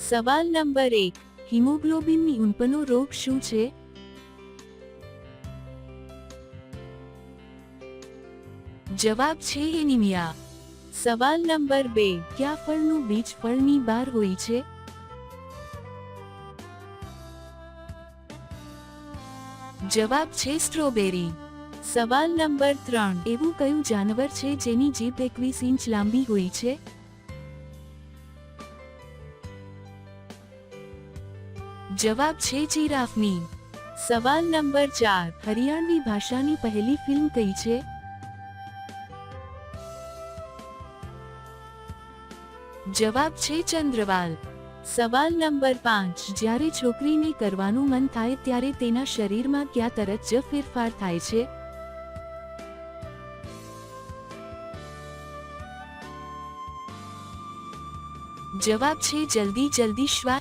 સવાલ નંબર 1, હિમોગ્લોબિનની ઉણપનો રોગ શું છે? જવાબ છે એનિમિયા. સવાલ નંબર 2, કયા ફળનું બીજ ફળની બહાર હોય છે? જવાબ છે સ્ટ્રોબેરી. સવાલ નંબર 3, એવું કયું જાનવર છે જેની જીભ 21 ઇંચ લાંબી હોય છે? જવાબ છે જીરાફની. સવાલ નંબર 4, હરિયાણવી ભાષાની પહેલી ફિલ્મ કઈ છે? જવાબ છે ચંદ્રવાલ. સવાલ નંબર 5, જ્યારે છોકરીને કરવાનું મન થાય ત્યારે તેના શરીરમાં કયા તરત જ ફેરફાર થાય છે? જવાબ છે જલ્દી જલ્દી શ્વાસ